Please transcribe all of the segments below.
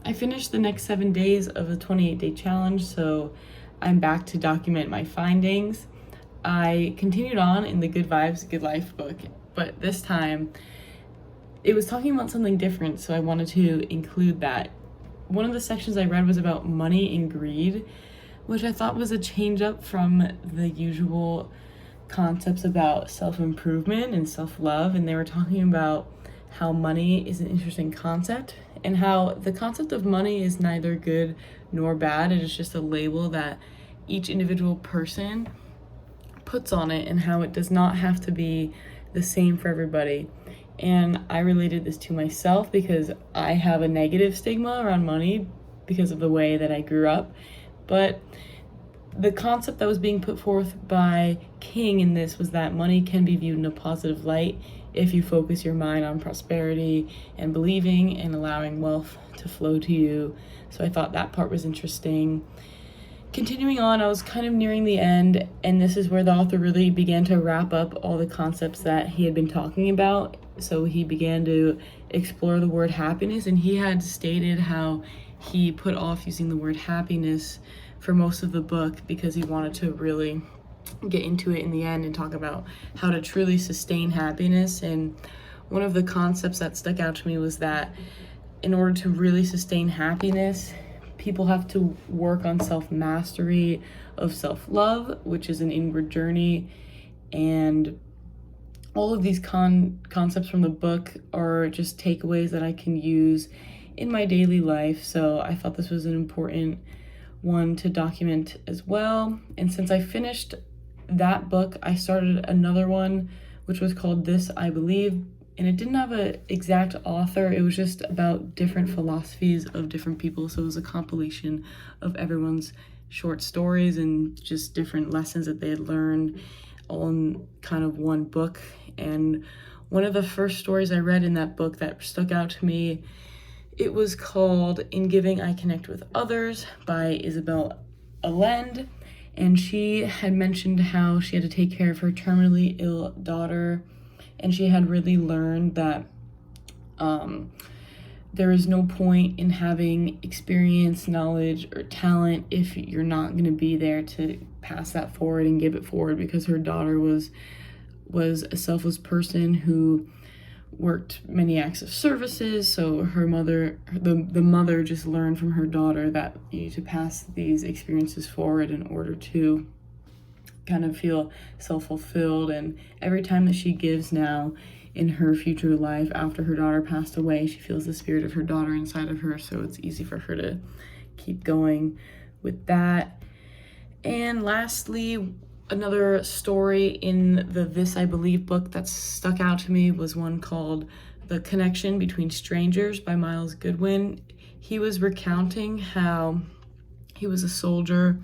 I finished the next 7 days of the 28-day challenge, so I'm back to document my findings. I continued on in the Good Vibes, Good Life book, but this time it was talking about something different, so I wanted to include that. One of the sections I read was about money and greed, which I thought was a change up from the usual concepts about self-improvement and self-love, and they were talking about how money is an interesting concept and how the concept of money is neither good nor bad. It is just a label that each individual person puts on it and how it does not have to be the same for everybody. And I related this to myself because I have a negative stigma around money because of the way that I grew up. But the concept that was being put forth by King in this was that money can be viewed in a positive light if you focus your mind on prosperity and believing and allowing wealth to flow to you. So I thought that part was interesting. Continuing on, I was kind of nearing the end, and this is where the author really began to wrap up all the concepts that he had been talking about. So he began to explore the word happiness, and he had stated how he put off using the word happiness for most of the book because he wanted to really get into it in the end and talk about how to truly sustain happiness. And one of the concepts that stuck out to me was that in order to really sustain happiness, people have to work on self-mastery of self-love, which is an inward journey. And all of these concepts from the book are just takeaways that I can use in my daily life. So I thought this was an important one to document as well. And since I finished that book, I started another one, which was called This I Believe. And it didn't have an exact author. It was just about different philosophies of different people. So it was a compilation of everyone's short stories and just different lessons that they had learned all in kind of one book. And one of the first stories I read in that book that stuck out to me, it was called In Giving I Connect with Others by Isabel Allende. And she had mentioned how she had to take care of her terminally ill daughter. And she had really learned that there is no point in having experience, knowledge, or talent if you're not going to be there to pass that forward and give it forward, because her daughter was a selfless person who worked many acts of services. So her mother, the mother just learned from her daughter that you need to pass these experiences forward in order to kind of feel self-fulfilled. And every time that she gives now in her future life after her daughter passed away, she feels the spirit of her daughter inside of her, so it's easy for her to keep going with that. And lastly, another story in the This I Believe book that stuck out to me was one called The Connection Between Strangers by Miles Goodwin. He was recounting how he was a soldier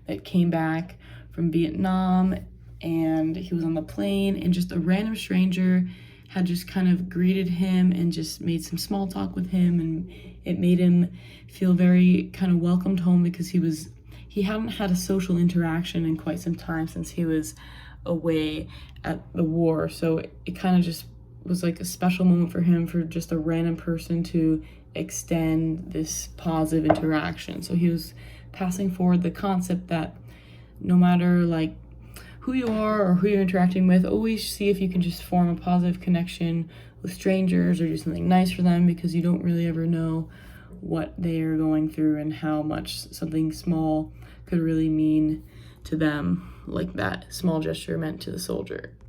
that came back from Vietnam, and he was on the plane, and just a random stranger had just kind of greeted him and just made some small talk with him, and it made him feel very kind of welcomed home because he hadn't had a social interaction in quite some time since he was away at the war. So it kind of just was like a special moment for him, for just a random person to extend this positive interaction. So he was passing forward the concept that no matter like who you are or who you're interacting with, always see if you can just form a positive connection with strangers or do something nice for them, because you don't really ever know what they are going through and how much something small could really mean to them, like that small gesture meant to the soldier.